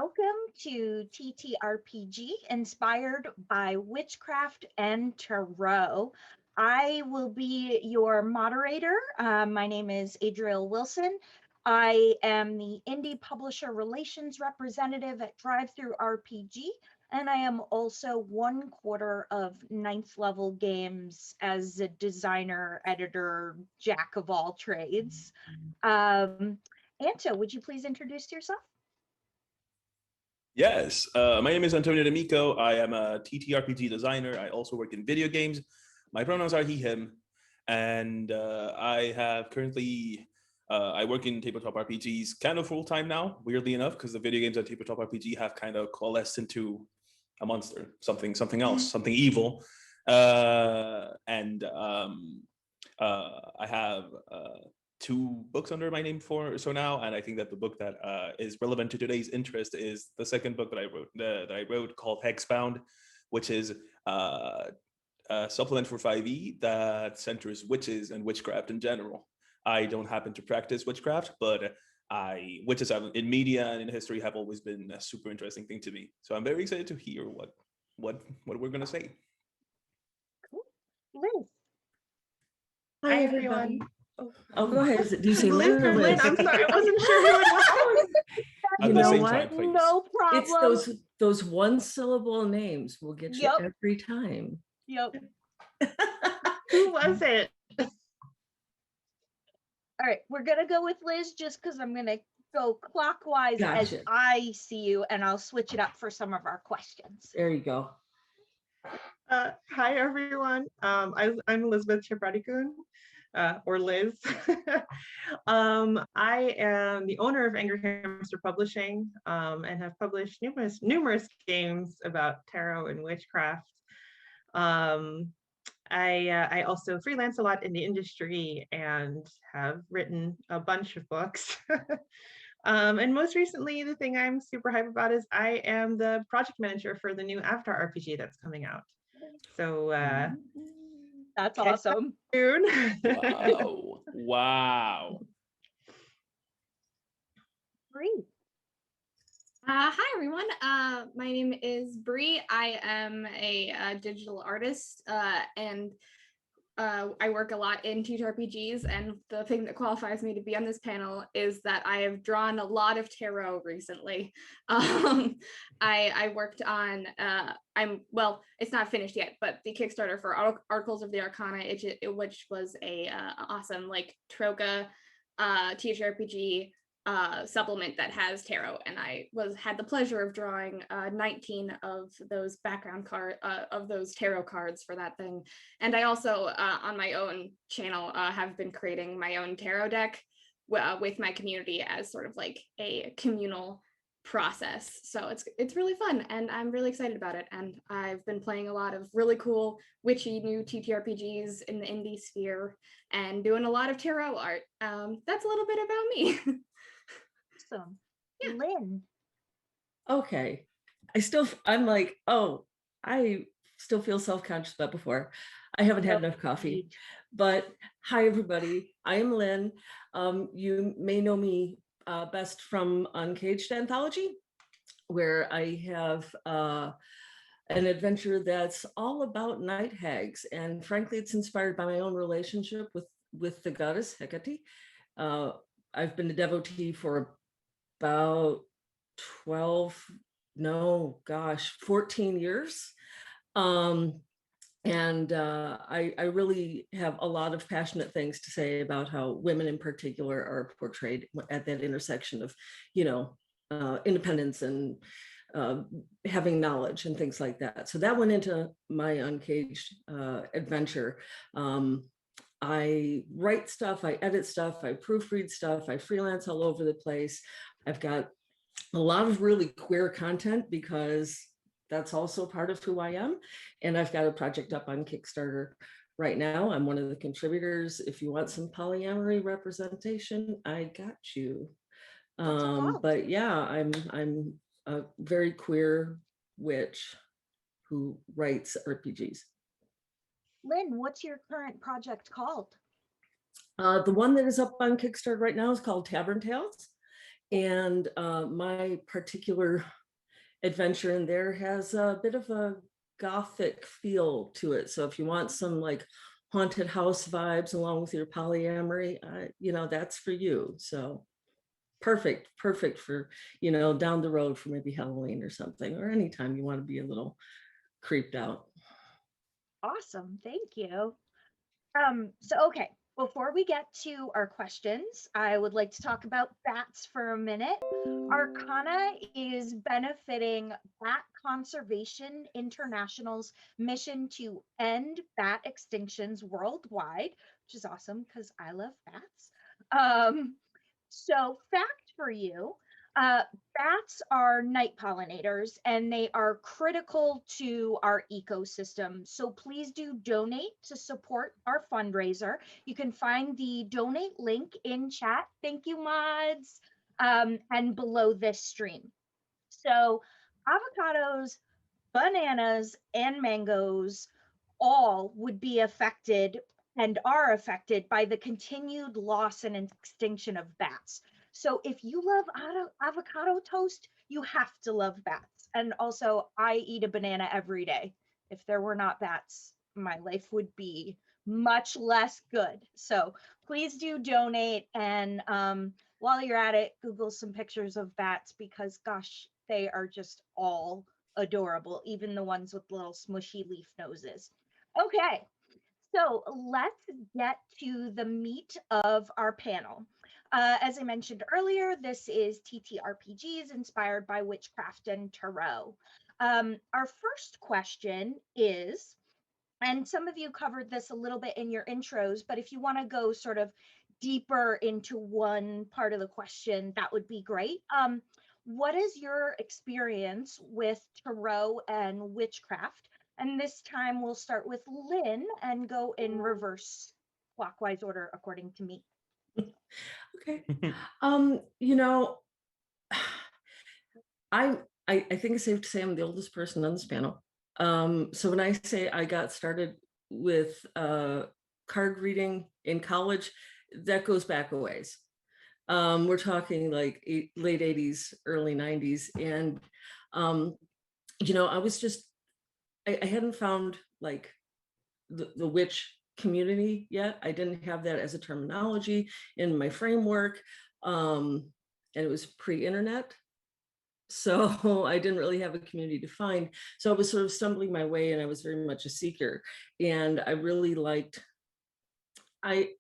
Welcome to TTRPG, inspired by witchcraft and tarot. I will be your moderator. My name is Adriel Wilson. I am the indie publisher relations representative at Drive-Thru RPG, and I am also 1/4 of ninth level games as a designer, editor, jack of all trades. Anto, would you please introduce yourself? Yes, my name is Antonio D'Amico. I am a TTRPG designer. I also work in video games. My pronouns are he, him, and I have currently, I work in tabletop RPGs kind of full time now, weirdly enough, because the video games at tabletop RPG have kind of coalesced into a monster, something else, something evil. I have 2 books under my name for so now, and I think that the book that is relevant to today's interest is the second book that I wrote called Hexbound, which is a supplement for 5e that centers witches and witchcraft in general. I don't happen to practice witchcraft, but witches in media and in history have always been a super interesting thing to me. So I'm very excited to hear what we're gonna say. Cool. Liz. Hi, everyone. Oh, go ahead. Do you say Lynn or Lynn? Liz? I'm sorry, I wasn't sure who it was. You know what? No problem. It's those one syllable names will get you Yep. every time. Yep. Who was it? All right, we're gonna go with Liz just because I'm gonna go clockwise as Gotcha. I see you, and I'll switch it up for some of our questions. There you go. Hi, everyone. I'm Elizabeth Chibradikun, or Liz. I am the owner of Angry Hamster Publishing, and have published numerous games about tarot and witchcraft. I also freelance a lot in the industry and have written a bunch of books. And most recently, the thing I'm super hyped about is I am the project manager for the new Avatar RPG that's coming out. So That's awesome. soon. Wow. Bree. Hi, everyone. My name is Bree. I am a digital artist, and I work a lot in TTRPGs. And the thing that qualifies me to be on this panel is that I have drawn a lot of tarot recently. I worked on, it's not finished yet, but the Kickstarter for Articles of the ArCONa, which was a awesome Troca TTRPG supplement that has tarot, and I had the pleasure of drawing 19 of those those tarot cards for that thing. And I also on my own channel have been creating my own tarot deck with my community as sort of like a communal process. So it's really fun, and I'm really excited about it. And I've been playing a lot of really cool witchy new TTRPGs in the indie sphere and doing a lot of tarot art. That's a little bit about me. Awesome. Yeah. Lynn. Okay. I still feel self-conscious about before. I haven't had enough coffee. But hi, everybody. I am Lynn. You may know me best from Uncaged Anthology, where I have an adventure that's all about night hags. And frankly, it's inspired by my own relationship with the goddess Hecate. I've been a devotee for about 14 years. I really have a lot of passionate things to say about how women in particular are portrayed at that intersection of, independence and having knowledge and things like that. So that went into my Uncaged adventure. I write stuff, I edit stuff, I proofread stuff, I freelance all over the place. I've got a lot of really queer content because that's also part of who I am. And I've got a project up on Kickstarter right now. I'm one of the contributors. If you want some polyamory representation, I got you. But yeah, I'm a very queer witch who writes RPGs. Lynn, what's your current project called? The one that is up on Kickstarter right now is called Tavern Tales. And my particular adventure in there has a bit of a gothic feel to it. So if you want some like haunted house vibes along with your polyamory, that's for you. So perfect for, down the road for maybe Halloween or something, or anytime you want to be a little creeped out. Awesome. Thank you. Okay, before we get to our questions, I would like to talk about bats for a minute. ArCONa is benefiting Bat Conservation International's mission to end bat extinctions worldwide, which is awesome because I love bats. Fact for you, uh, bats are night pollinators and they are critical to our ecosystem. So please do donate to support our fundraiser. You can find the donate link in chat. Thank you, mods. And below this stream. So avocados, bananas, and mangoes all would be affected and are affected by the continued loss and extinction of bats. So if you love avocado toast, you have to love bats. And also, I eat a banana every day. If there were not bats, my life would be much less good. So please do donate. And while you're at it, Google some pictures of bats because, gosh, they are just all adorable, even the ones with little smushy leaf noses. Okay, so let's get to the meat of our panel. As I mentioned earlier, this is TTRPGs inspired by Witchcraft and Tarot. Our first question is, and some of you covered this a little bit in your intros, but if you want to go sort of deeper into one part of the question, that would be great. What is your experience with Tarot and Witchcraft? And this time we'll start with Lynn and go in reverse clockwise order according to me. Okay. I think it's safe to say I'm the oldest person on this panel. So when I say I got started with card reading in college, that goes back a ways. We're talking like late 80s, early 90s. And, I was just, I hadn't found like the witch community yet. I didn't have that as a terminology in my framework. And it was pre-internet. So I didn't really have a community to find. So I was sort of stumbling my way and I was very much a seeker. And I really liked, I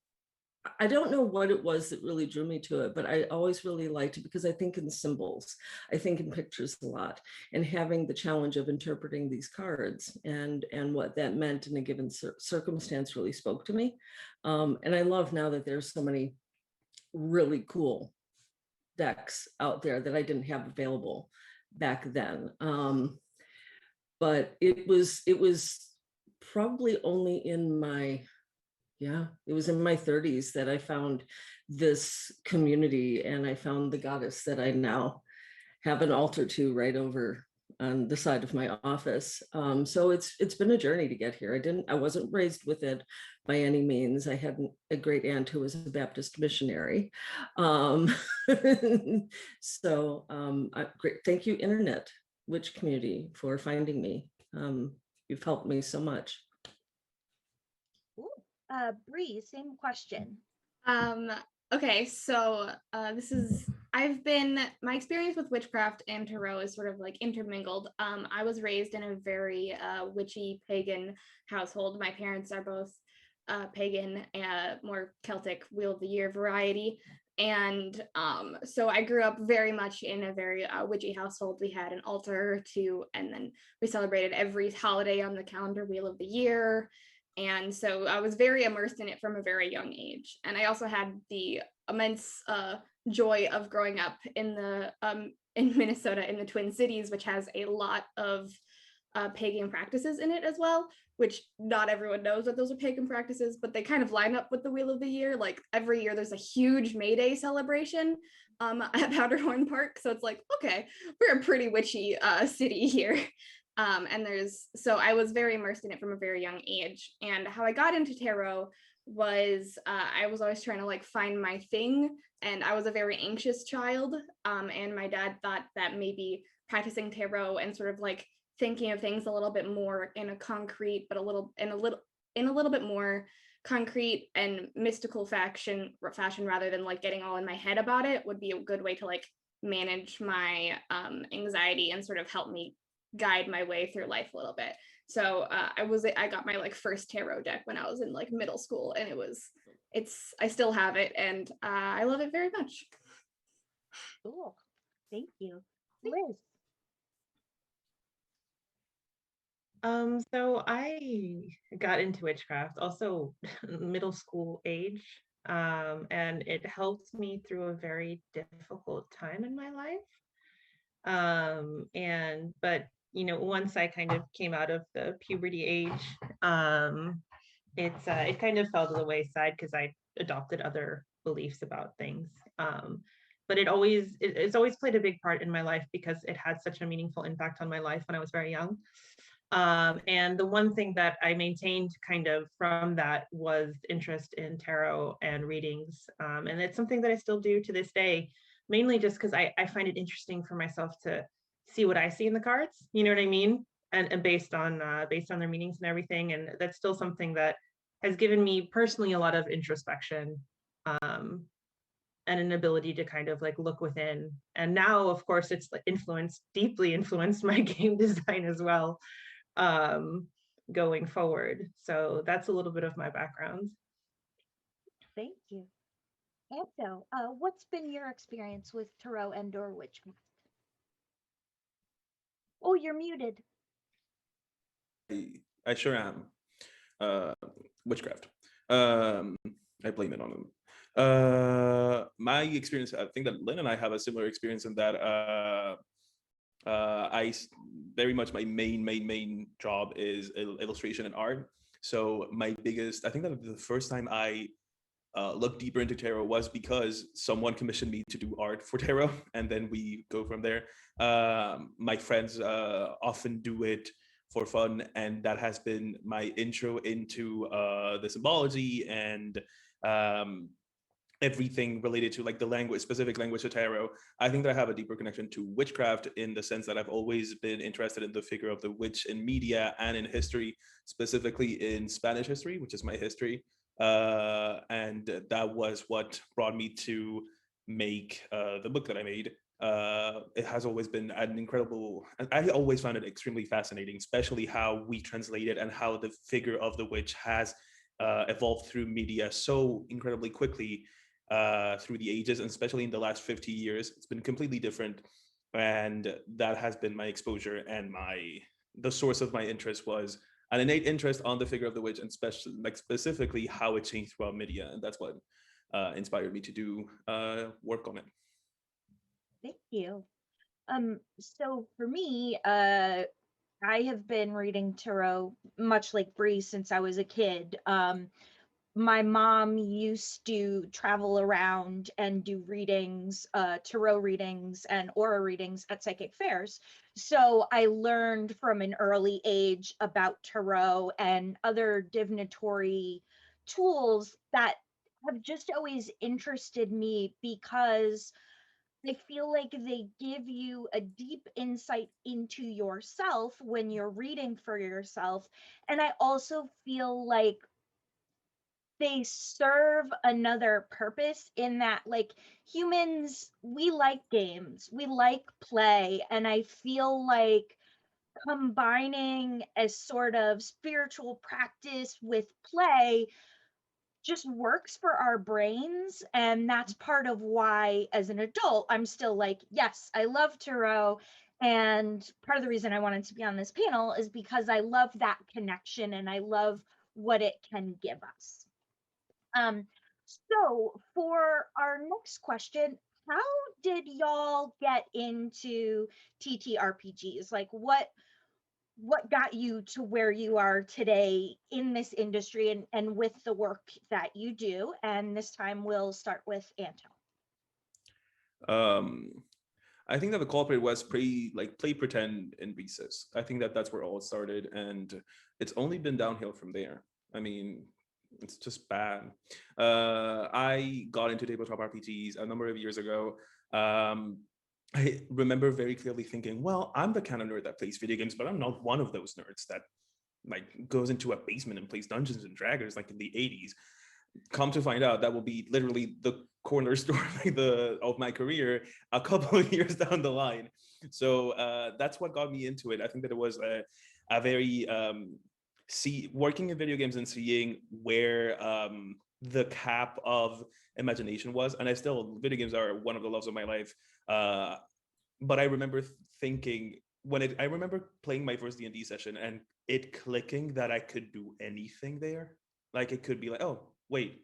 don't know what it was that really drew me to it, but I always really liked it because I think in symbols, I think in pictures a lot, and having the challenge of interpreting these cards and what that meant in a given circumstance really spoke to me. And I love now that there's so many really cool decks out there that I didn't have available back then. But it was probably only in my, it was in my 30s that I found this community, and I found the goddess that I now have an altar to right over on the side of my office. So it's been a journey to get here. I wasn't raised with it by any means. I had a great aunt who was a Baptist missionary. Great. Thank you, Internet Witch community, for finding me. You've helped me so much. Bree, same question. Okay, so my experience with Witchcraft and Tarot is sort of like intermingled. I was raised in a very witchy pagan household. My parents are both pagan, more Celtic Wheel of the Year variety. And so I grew up very much in a very witchy household. We had an altar and then we celebrated every holiday on the calendar Wheel of the Year. And so I was very immersed in it from a very young age. And I also had the immense joy of growing up in Minnesota, in the Twin Cities, which has a lot of pagan practices in it as well, which not everyone knows that those are pagan practices, but they kind of line up with the Wheel of the Year. Like every year there's a huge May Day celebration at Powderhorn Park. So it's like, okay, we're a pretty witchy city here. So I was very immersed in it from a very young age. And how I got into tarot was I was always trying to like find my thing, and I was a very anxious child. And my dad thought that maybe practicing tarot and sort of like thinking of things a little bit more in a concrete, but a little bit more concrete and mystical fashion rather than like getting all in my head about it would be a good way to like manage my anxiety and sort of help me guide my way through life a little bit. So I got my like first tarot deck when I was in like middle school, and I still have it, and I love it very much. Cool. Thank you. Liz. So I got into witchcraft also middle school age, and it helped me through a very difficult time in my life. But once I kind of came out of the puberty age, it kind of fell to the wayside because I adopted other beliefs about things. But it's always played a big part in my life because it had such a meaningful impact on my life when I was very young. And the one thing that I maintained kind of from that was interest in tarot and readings. And it's something that I still do to this day, mainly just because I find it interesting for myself to see what I see in the cards, you know what I mean? And based on their meanings and everything. And that's still something that has given me personally a lot of introspection, and an ability to kind of like look within. And now, of course, it's deeply influenced my game design as well, going forward. So that's a little bit of my background. Thank you. Anto, what's been your experience with tarot and or witchcraft? Oh, you're muted. I sure am. Witchcraft. I blame it on them. My experience, I think that Lynn and I have a similar experience in that I very much my main job is illustration and art. So I think that the first time I looked deeper into tarot was because someone commissioned me to do art for tarot, and then we go from there. My friends often do it for fun, and that has been my intro into the symbology and everything related to like the specific language of tarot. I think that I have a deeper connection to witchcraft in the sense that I've always been interested in the figure of the witch in media and in history, specifically in Spanish history, which is my history. And that was what brought me to make the book that I made. It has always been an incredible, I always found it extremely fascinating, especially how we translate it and how the figure of the witch has evolved through media so incredibly quickly through the ages, and especially in the last 50 years. It's been completely different. And that has been my exposure, and the source of my interest was an innate interest on the figure of the witch, and specifically how it changed throughout media. And that's what inspired me to do work on it. Thank you. So for me, I have been reading tarot much like Bree since I was a kid. My mom used to travel around and do readings, tarot readings and aura readings at psychic fairs. So I learned from an early age about tarot and other divinatory tools that have just always interested me because I feel like they give you a deep insight into yourself when you're reading for yourself. And I also feel like they serve another purpose in that, like, humans, we like games, we like play. And I feel like combining a sort of spiritual practice with play just works for our brains. And that's part of why, as an adult, I'm still like, yes, I love tarot. And part of the reason I wanted to be on this panel is because I love that connection and I love what it can give us. So for our next question, how did y'all get into TTRPGs? Like what got you to where you are today in this industry and with the work that you do? And this time we'll start with Anto. I think that the culprit was play pretend in recess. I think that that's where all it started, and it's only been downhill from there. I mean, It's just bad. I got into tabletop RPGs a number of years ago. I remember very clearly thinking, well, I'm the kind of nerd that plays video games, but I'm not one of those nerds that like goes into a basement and plays Dungeons and Dragons like in the 80s. Come to find out, that will be literally the corner store of my career a couple of years down the line. So that's what got me into it. I think that it was a very working in video games and seeing where the cap of imagination was. And video games are one of the loves of my life. But I remember thinking I remember playing my first D&D session and it clicking that I could do anything there. Like it could be like, oh, wait.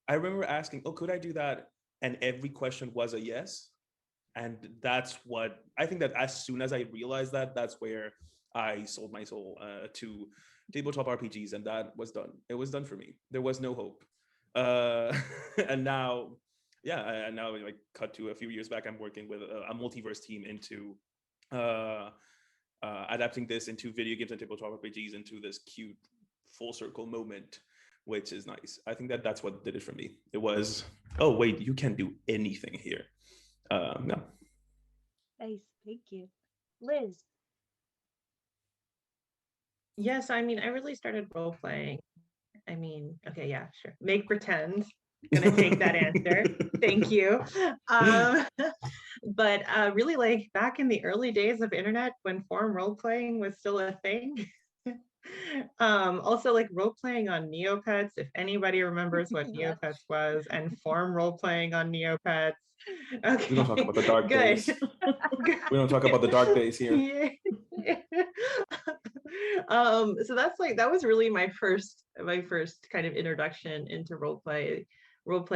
I remember asking, oh, could I do that? And every question was a yes. And that's what, I think that as soon as I realized that, that's where I sold my soul to tabletop RPGs, and that was done. It was done for me. There was no hope. And now, and now like cut to a few years back, I'm working with a multiverse team into adapting this into video games and tabletop RPGs into this cute full circle moment, which is nice. I think that that's what did it for me. It was, oh wait, you can do anything here. No. Nice, thank you. Liz. Yes, I mean, I really started role playing. I mean, okay, yeah, sure. Make pretend. Gonna take that answer. Thank you. But really, like back in the early days of internet when forum role playing was still a thing. Also like role playing on Neopets, if anybody remembers what Yes. Neopets was, and forum role playing on Neopets. Okay. We don't talk about the dark Good. days. We don't talk about the dark days here. Yeah. So that's like, that was really my first kind of introduction into role play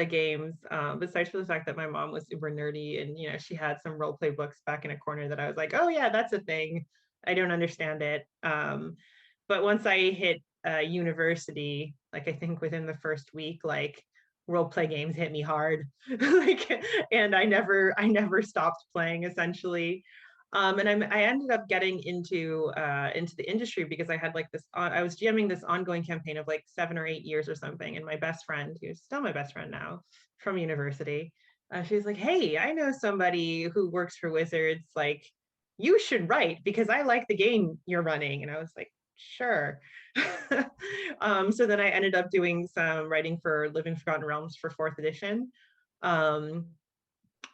games, besides for the fact that my mom was super nerdy and, you know, she had some role play books back in a corner that I was like, oh yeah, that's a thing. I don't understand it. But once I hit university, like I think within the first week, like role play games hit me hard, like, and I never stopped playing essentially. And I ended up getting into the industry because I had like this, I was GMing this ongoing campaign of like 7 or 8 years or something. And my best friend, who's still my best friend now from university, she was like, hey, I know somebody who works for Wizards, like you should write because I like the game you're running. And I was like, sure. So then I ended up doing some writing for Living Forgotten Realms for 4th edition.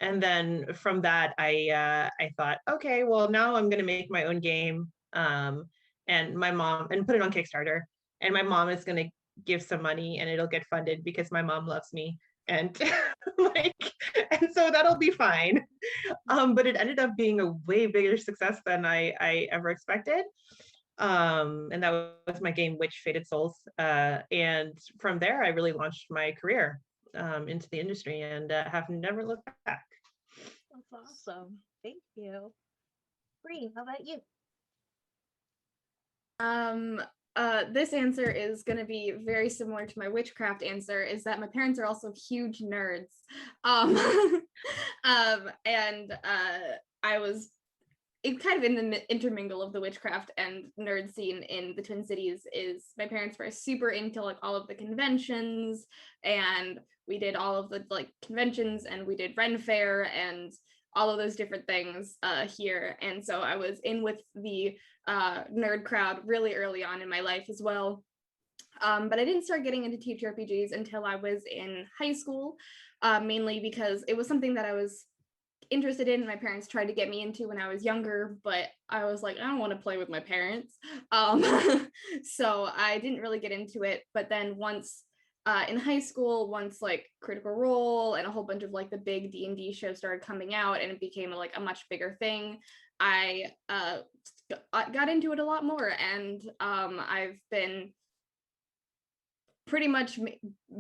And then from that, I thought, okay, well, now I'm going to make my own game, and my mom, and put it on Kickstarter. And my mom is going to give some money, and it'll get funded because my mom loves me, and and so that'll be fine. But it ended up being a way bigger success than I ever expected. And that was my game, Witch Fated Souls. And from there, I really launched my career into the industry and have never looked back. That's awesome. Thank you. Bree, how about you? This answer is going to be very similar to my Witchcraft answer, is that my parents are also huge nerds. And I was kind of in the intermingle of the Witchcraft and nerd scene in the Twin Cities. Is my parents were super into like all of the conventions, and we did all of the like conventions, and we did Ren Fair and all of those different things here. And so I was in with the nerd crowd really early on in my life as well. But I didn't start getting into TTRPGs until I was in high school, mainly because it was something that I was interested in. My parents tried to get me into when I was younger, but I was like, I don't want to play with my parents. So I didn't really get into it. But then once in high school, once like Critical Role and a whole bunch of like the big D&D shows started coming out and it became like a much bigger thing, I got into it a lot more. And I've been pretty much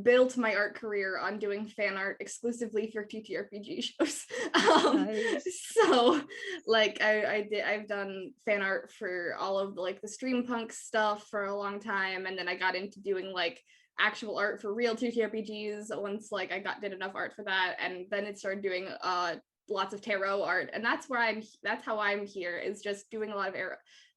built my art career on doing fan art exclusively for TTRPG shows. Nice. So like I've done fan art for all of like the steampunk stuff for a long time, and then I got into doing like actual art for real TTRPGs once like I did enough art for that, and then it started doing lots of tarot art, and that's how I'm here, is just doing a lot of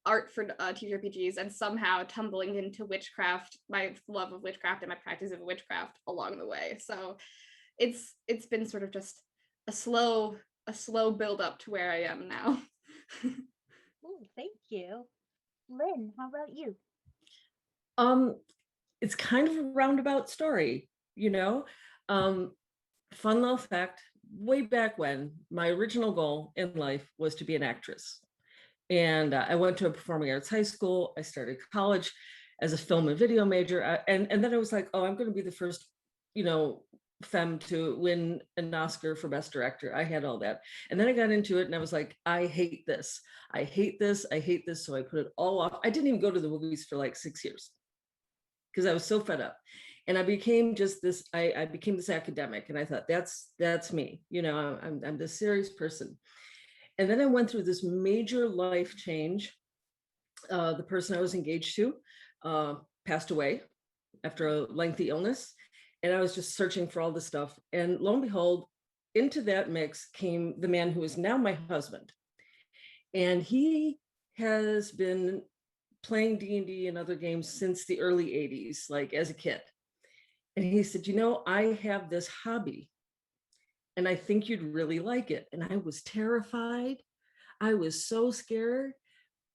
art for TTRPGs and somehow tumbling into witchcraft, my love of witchcraft and my practice of witchcraft along the way. So it's been sort of just a slow build up to where I am now. Oh, thank you. Lynn, how about you? It's kind of a roundabout story, you know. Fun little fact, way back when, my original goal in life was to be an actress. And I went to a performing arts high school. I started college as a film and video major. And then I was like, oh, I'm going to be the first, you know, femme to win an Oscar for Best Director. I had all that. And then I got into it and I was like, I hate this. I hate this. I hate this. So I put it all off. I didn't even go to the movies for like 6 years because I was so fed up. And I became just this, I became this academic, and I thought that's me, you know, I'm this serious person. And then I went through this major life change. The person I was engaged to passed away after a lengthy illness. And I was just searching for all this stuff. And lo and behold, into that mix came the man who is now my husband. And he has been playing D&D and other games since the early 80s, like as a kid. And he said, you know, I have this hobby and I think you'd really like it. And I was terrified. I was so scared,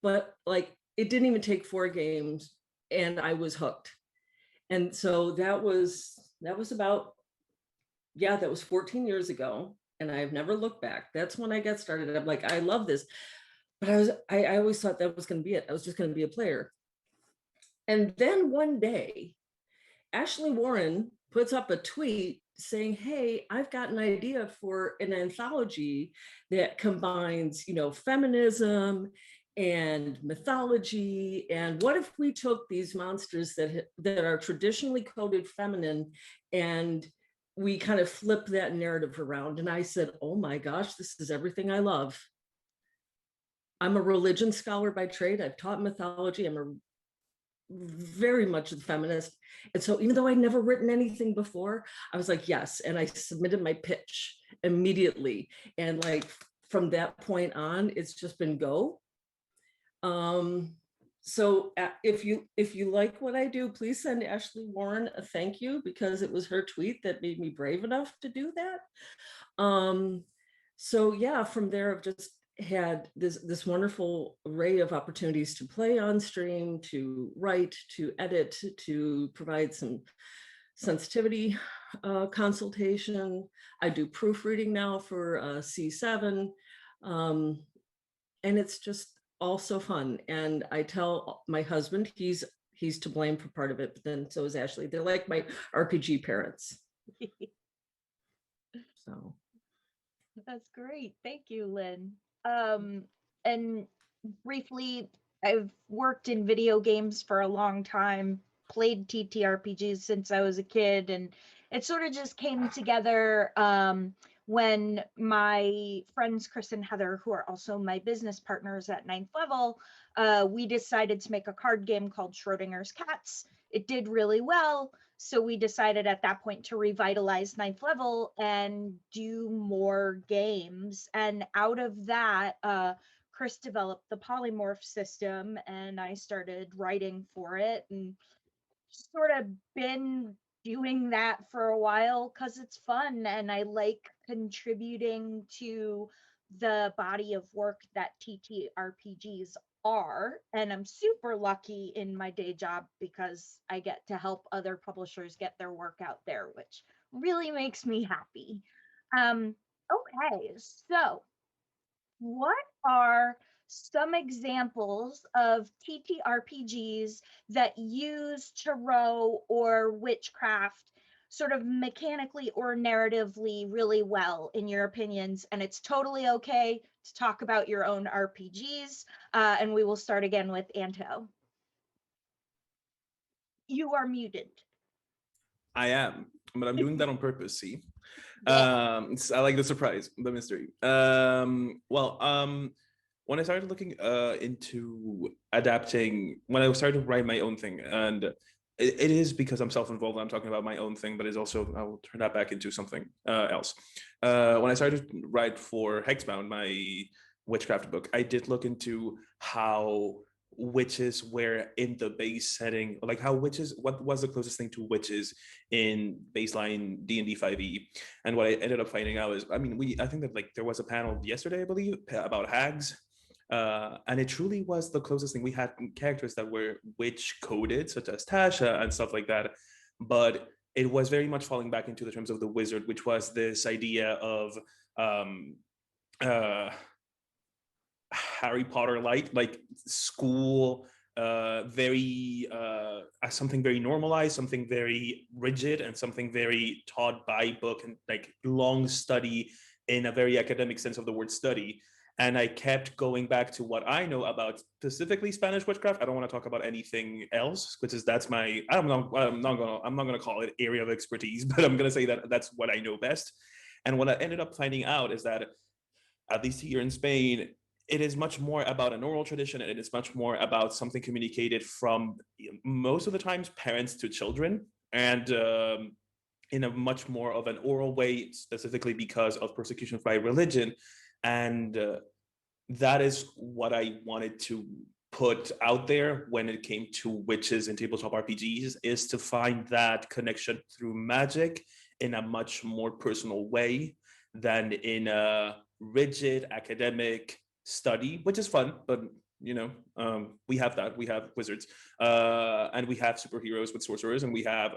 but like, it didn't even take 4 games and I was hooked. And so that was about, yeah, that was 14 years ago. And I've never looked back. That's when I got started. I'm like, I love this. But I always thought that was going to be it. I was just going to be a player. And then one day, Ashley Warren puts up a tweet saying, hey, I've got an idea for an anthology that combines, you know, feminism and mythology. And what if we took these monsters that are traditionally coded feminine and we kind of flip that narrative around? And I said, oh my gosh, this is everything I love. I'm a religion scholar by trade. I've taught mythology. I'm a very much a feminist. And so even though I'd never written anything before, I was like, yes. And I submitted my pitch immediately. And like, from that point on, it's just been go. So if you like what I do, please send Ashley Warren a thank you, because it was her tweet that made me brave enough to do that. So yeah, from there I've just had this wonderful array of opportunities to play on stream, to write, to edit, to provide some sensitivity consultation. I do proofreading now for C7, and it's just all so fun. And I tell my husband he's to blame for part of it, but then so is Ashley. They're like my RPG parents. So That's great. Thank you, Lynn. And briefly, I've worked in video games for a long time, played TTRPGs since I was a kid, and it sort of just came together when my friends Chris and Heather, who are also my business partners at 9th level, we decided to make a card game called Schrodinger's Cats. It did really well. So we decided at that point to revitalize 9th level and do more games. And out of that, Chris developed the polymorph system and I started writing for it, and sort of been doing that for a while because it's fun and I like contributing to the body of work that TTRPGs are. And I'm super lucky in my day job because I get to help other publishers get their work out there, which really makes me happy. Okay, so what are some examples of TTRPGs that use tarot or witchcraft sort of mechanically or narratively really well, in your opinions? And it's totally okay to talk about your own RPGs. And we will start again with Anto. You are muted. I am, but I'm doing that on purpose, see? Yeah. I like the surprise, the mystery. When I started looking into adapting, when I started to write my own thing, and it is because I'm self-involved, I'm talking about my own thing, but it's also, I will turn that back into something else. When I started to write for Hexbound, my witchcraft book, I did look into how witches were in the base setting, like how witches, what was the closest thing to witches in baseline D&D 5e. And what I ended up finding out is, I mean, I think that like there was a panel yesterday, I believe, about hags. And it truly was the closest thing. We had characters that were witch coded, such as Tasha and stuff like that. But it was very much falling back into the terms of the wizard, which was this idea of Harry Potter light, like school, very something very normalized, something very rigid, and something very taught by book, and like long study in a very academic sense of the word study. And I kept going back to what I know about specifically Spanish witchcraft. I don't want to talk about anything else, which is that's my I'm not gonna call it area of expertise, but I'm gonna say that that's what I know best. And what I ended up finding out is that, at least here in Spain, it is much more about an oral tradition, and it is much more about something communicated from, most of the times, parents to children, and in a much more of an oral way, specifically because of persecution by religion. And that is what I wanted to put out there when it came to witches in tabletop RPGs, is to find that connection through magic in a much more personal way than in a rigid academic study, which is fun, but we have that. We have wizards, and we have superheroes with sorcerers, and we have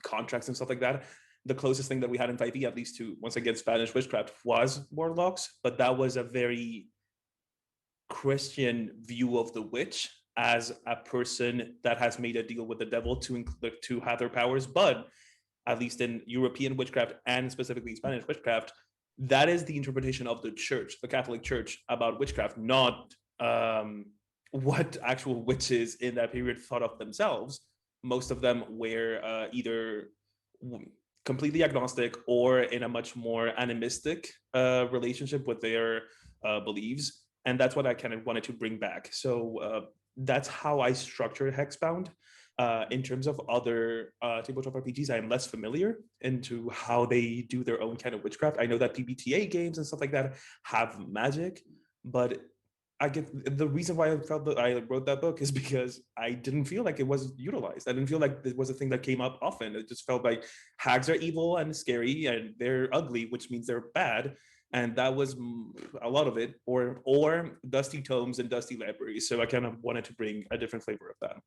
contracts and stuff like that. The closest thing that we had in 5e, at least to, once again, Spanish witchcraft, was warlocks, but that was a very Christian view of the witch as a person that has made a deal with the devil to have their powers. But at least in European witchcraft, and specifically Spanish witchcraft, that is the interpretation of the church, the Catholic Church, about witchcraft, not what actual witches in that period thought of themselves. Most of them were either completely agnostic or in a much more animistic relationship with their beliefs. And that's what I kind of wanted to bring back. So that's how I structured Hexbound. In terms of other tabletop RPGs, I am less familiar into how they do their own kind of witchcraft. I know that PBTA games and stuff like that have magic, but I get the reason why I felt that I wrote that book is because I didn't feel like it was utilized. I didn't feel like it was a thing that came up often. It just felt like hags are evil and scary and they're ugly, which means they're bad. And that was a lot of it, or dusty tomes and dusty libraries. So I kind of wanted to bring a different flavor of that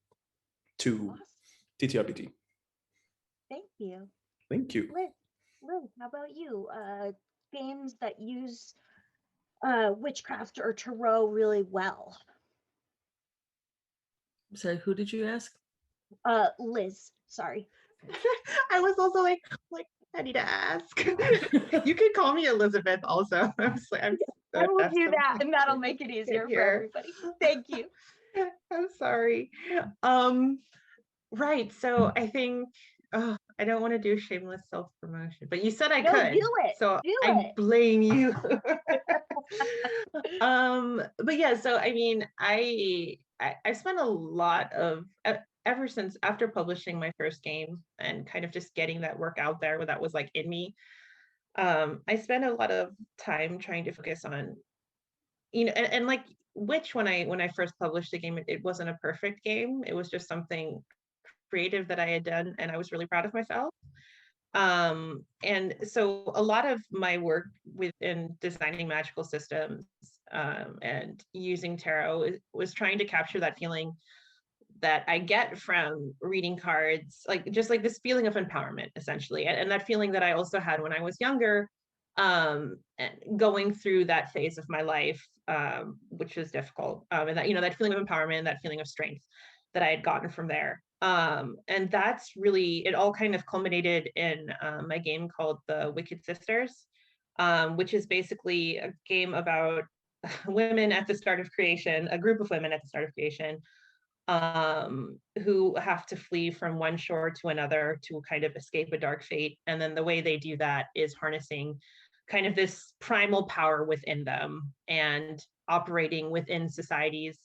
to Awesome. TTRPG. Thank you. Thank you. Liz, how about you? Games that use witchcraft or tarot really well. Sorry, who did you ask? Liz, sorry. I was also like, I need to ask. You can call me Elizabeth also. I will do that, and that'll make it easier for everybody. Thank you. I'm sorry. Right. So I think I don't want to do shameless self-promotion, but you said I could. Do it. So I blame you. But yeah, so I mean, I spent a lot of ever since after publishing my first game and kind of just getting that work out there that was like in me. I spent a lot of time trying to focus on, and like Witch, when I first published the game, it wasn't a perfect game. It was just something creative that I had done, and I was really proud of myself. And so a lot of my work within designing magical systems and using tarot was trying to capture that feeling that I get from reading cards, like just like this feeling of empowerment, essentially, and that feeling that I also had when I was younger, and going through that phase of my life, which was difficult, and that that feeling of empowerment, that feeling of strength that I had gotten from there. And that's really, it all kind of culminated in my game called The Wicked Sisters, which is basically a game about women at the start of creation, a group of women at the start of creation, who have to flee from one shore to another to kind of escape a dark fate. And then the way they do that is harnessing kind of this primal power within them and operating within societies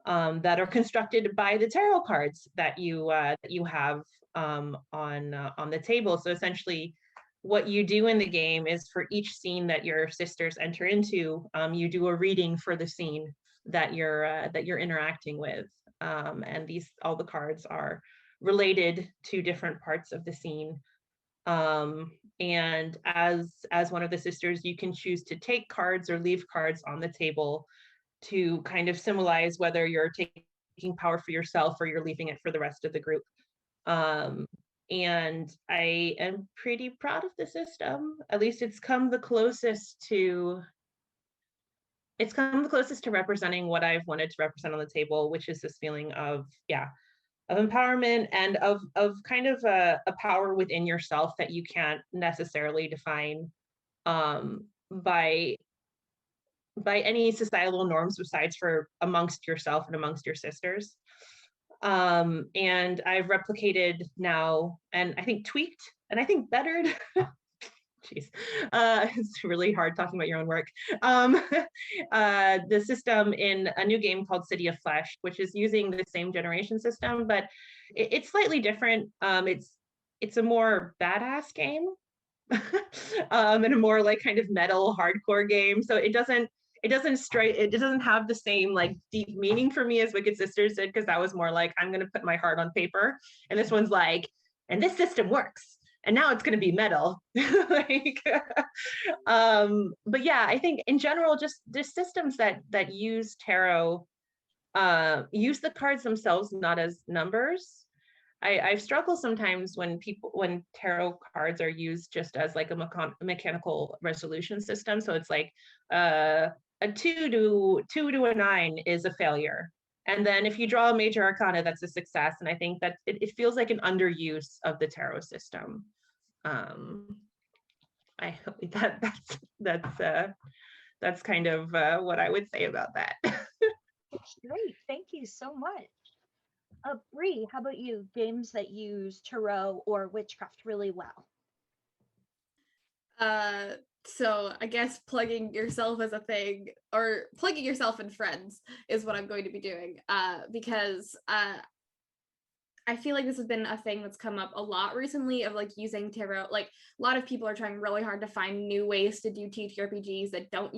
that are constructed by the tarot cards that you have on the table. So essentially, what you do in the game is for each scene that your sisters enter into, you do a reading for the scene that you're interacting with. And all the cards are related to different parts of the scene. And as one of the sisters, you can choose to take cards or leave cards on the table to kind of symbolize whether you're taking power for yourself or you're leaving it for the rest of the group. And I am pretty proud of the system. At least it's come the closest to representing what I've wanted to represent on the table, which is this feeling of empowerment and of kind of a power within yourself that you can't necessarily define by any societal norms besides for amongst yourself and amongst your sisters. And I've replicated now, and I think tweaked, and I think bettered. Jeez, it's really hard talking about your own work. The system in a new game called City of Flesh, which is using the same generation system, but it's slightly different. It's a more badass game, and a more like kind of metal hardcore game. So it doesn't have the same like deep meaning for me as Wicked Sisters did, because that was more like, I'm going to put my heart on paper, and this one's like, and this system works, and now it's going to be metal. Like, but yeah, I think in general, just the systems that use tarot, use the cards themselves not as numbers. I've struggled sometimes when tarot cards are used just as like a mechanical resolution system. So it's like a 2 to a 9 is a failure. And then if you draw a major arcana, that's a success. And I think that it feels like an underuse of the tarot system. I hope that's kind of what I would say about that. Great, thank you so much. Bree, how about you? Games that use tarot or witchcraft really well? So I guess plugging yourself as a thing, or plugging yourself and friends, is what I'm going to be doing, because I feel like this has been a thing that's come up a lot recently, of like using tarot. Like a lot of people are trying really hard to find new ways to do TTRPGs that don't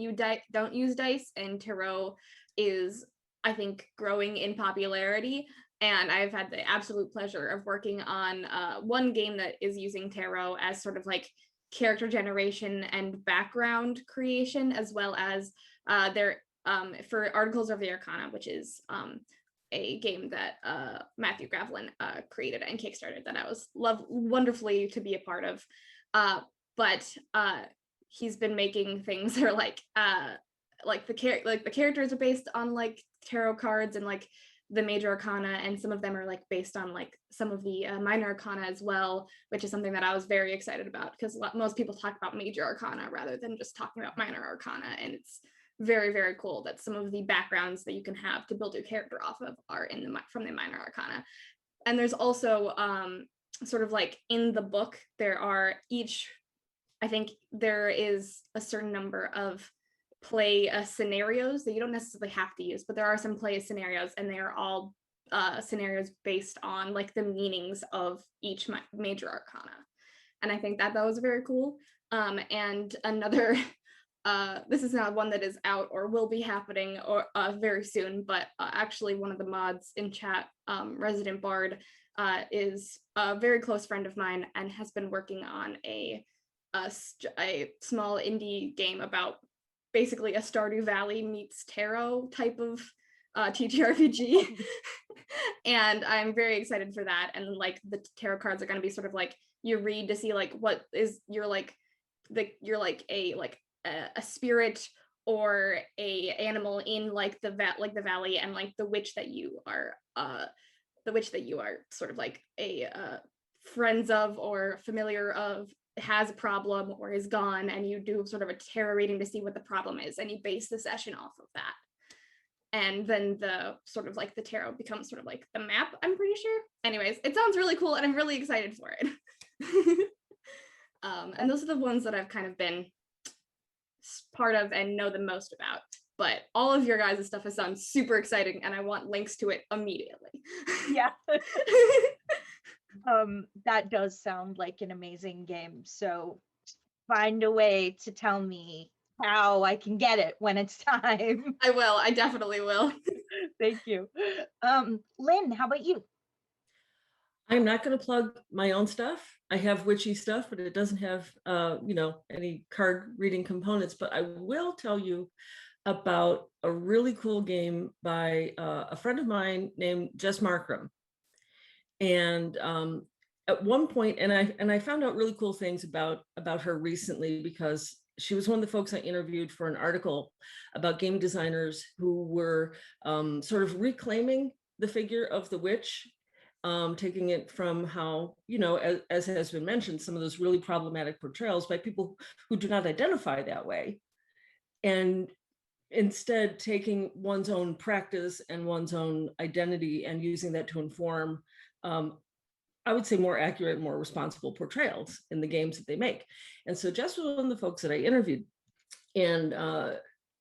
use dice, and tarot is, I think, growing in popularity. And I've had the absolute pleasure of working on one game that is using tarot as sort of like character generation and background creation, as well as for Articles of the ArCONa, which is a game that Matthew Gravlin created and kickstarted, that I was wonderfully to be a part of. But he's been making things that are like the characters are based on like tarot cards and like the major arcana, and some of them are like based on like some of the minor arcana as well, which is something that I was very excited about, because most people talk about major arcana rather than just talking about minor arcana, and it's very, very cool that some of the backgrounds that you can have to build your character off of are from the minor arcana. And there's also sort of like in the book, I think there is a certain number of play scenarios that you don't necessarily have to use, but there are some play scenarios, and they are all scenarios based on like the meanings of each major arcana. And I think that was very cool. And another, this is not one that is out or will be happening or very soon, but actually one of the mods in chat, Resident Bard, is a very close friend of mine and has been working on a small indie game about basically a Stardew Valley meets tarot type of TTRPG. And I'm very excited for that. And like the tarot cards are going to be sort of like, you read to see like what is you're like a spirit or a animal in like the valley, and like the witch that you are sort of like a friends of or familiar of has a problem or is gone, and you do sort of a tarot reading to see what the problem is, and you base the session off of that. And then the sort of like the tarot becomes sort of like the map, I'm pretty sure. Anyways, it sounds really cool and I'm really excited for it. And those are the ones that I've kind of been part of and know the most about. But all of your guys' stuff has sounded super exciting, and I want links to it immediately. Yeah. That does sound like an amazing game. So find a way to tell me how I can get it when it's time. I will. I definitely will. Thank you. Lynn, how about you? I'm not going to plug my own stuff. I have witchy stuff, but it doesn't have, any card reading components. But I will tell you about a really cool game by a friend of mine named Jess Markram. And at one point, and I found out really cool things about her recently, because she was one of the folks I interviewed for an article about game designers who were sort of reclaiming the figure of the witch, taking it from how, as has been mentioned, some of those really problematic portrayals by people who do not identify that way, and instead taking one's own practice and one's own identity and using that to inform, I would say, more accurate, more responsible portrayals in the games that they make. And so Jess was one of the folks that I interviewed, and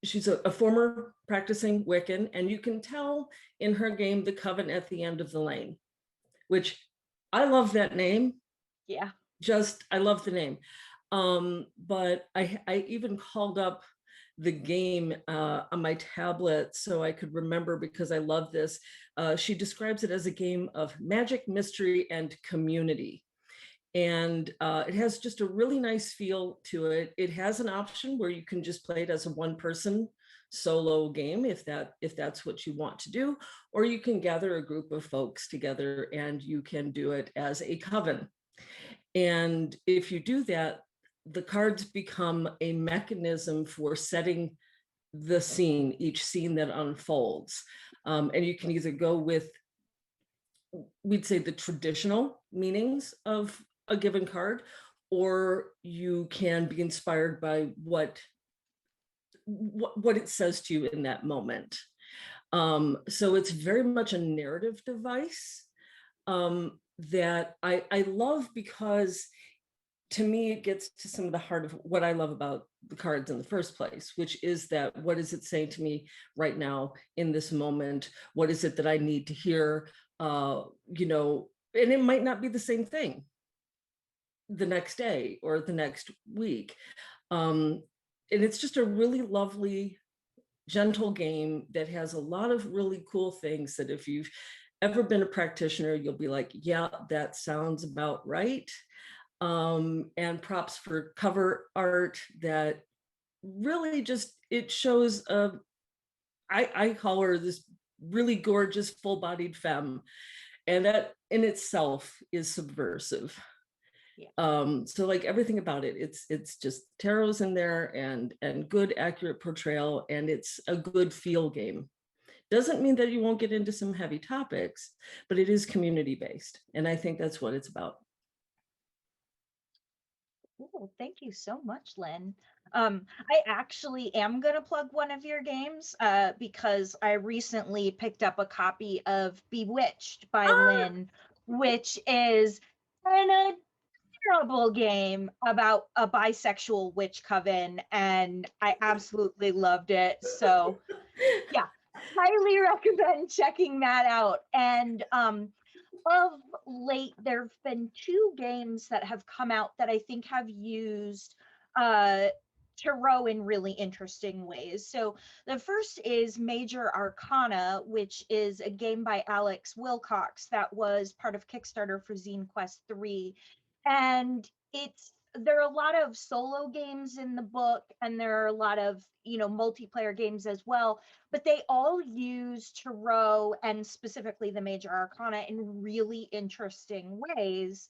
she's a former practicing Wiccan, and you can tell in her game, The Coven at the End of the Lane, which I love that name. Yeah. I love the name. But I even called up the game on my tablet so I could remember, because I love this. She describes it as a game of magic, mystery, and community. And it has just a really nice feel to it. It has an option where you can just play it as a one-person solo game if that's what you want to do, or you can gather a group of folks together and you can do it as a coven. And if you do that, the cards become a mechanism for setting the scene, each scene that unfolds. And you can either go with, we'd say, the traditional meanings of a given card, or you can be inspired by what it says to you in that moment. So it's very much a narrative device that I love, because to me, it gets to some of the heart of what I love about the cards in the first place, which is that what is it saying to me right now in this moment? What is it that I need to hear? And it might not be the same thing the next day or the next week. And it's just a really lovely, gentle game that has a lot of really cool things that if you've ever been a practitioner, you'll be like, yeah, that sounds about right. And props for cover art that really just, it shows I call her this really gorgeous full-bodied femme, and that in itself is subversive. Yeah. So like everything about it, it's just tarot's in there, and good accurate portrayal, and it's a good feel game. Doesn't mean that you won't get into some heavy topics, but it is community based, and I think that's what it's about. Cool. Thank you so much, Lynn. I actually am going to plug one of your games because I recently picked up a copy of Bewitched by Lynn, which is an adorable game about a bisexual witch coven, and I absolutely loved it. So yeah, highly recommend checking that out. And of late, there have been two games that have come out that I think have used tarot in really interesting ways. So the first is Major ArCONa, which is a game by Alex Wilcox that was part of Kickstarter for Zine Quest 3. And there are a lot of solo games in the book, and there are a lot of multiplayer games as well, but they all use tarot, and specifically the Major ArCONa, in really interesting ways.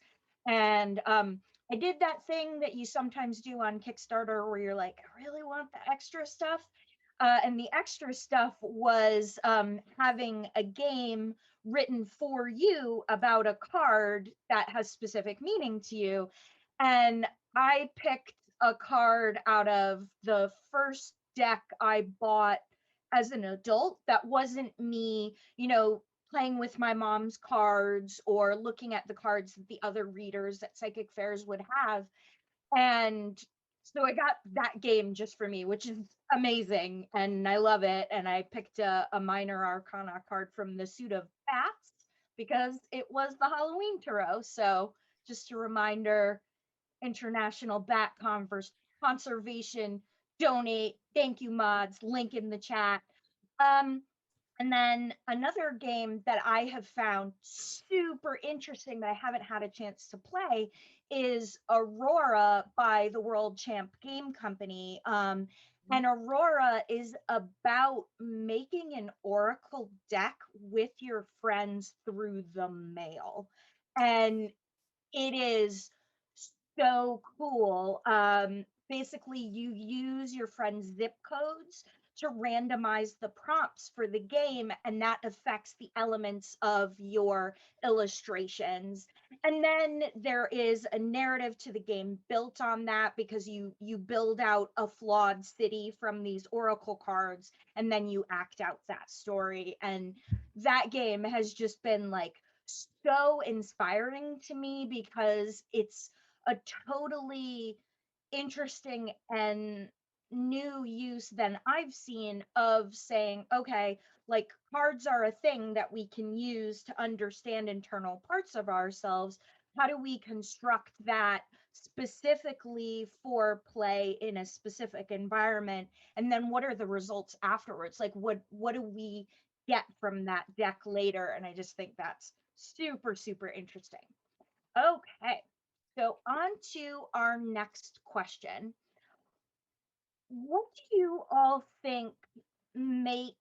And I did that thing that you sometimes do on Kickstarter where you're like, I really want the extra stuff. And the extra stuff was having a game written for you about a card that has specific meaning to you. And I picked a card out of the first deck I bought as an adult that wasn't me, playing with my mom's cards or looking at the cards that the other readers at Psychic Fairs would have. And so I got that game just for me, which is amazing. And I love it. And I picked a Minor ArCONa card from the suit of bats because it was the Halloween tarot. So just a reminder, International Bat Conservation donate. Thank you, mods. Link in the chat. And then another game that I have found super interesting that I haven't had a chance to play is ArCOna by the World Champ Game Company. And ArCOna is about making an Oracle deck with your friends through the mail. And it is so cool. Basically, you use your friend's zip codes to randomize the prompts for the game, and that affects the elements of your illustrations. And then there is a narrative to the game built on that, because you build out a flawed city from these oracle cards, and then you act out that story. And that game has just been like so inspiring to me, because it's a totally interesting and new use than I've seen of saying, okay, like cards are a thing that we can use to understand internal parts of ourselves. How do we construct that specifically for play in a specific environment? And then what are the results afterwards? Like what do we get from that deck later? And I just think that's super, super interesting. Okay, so on to our next question. What do you all think makes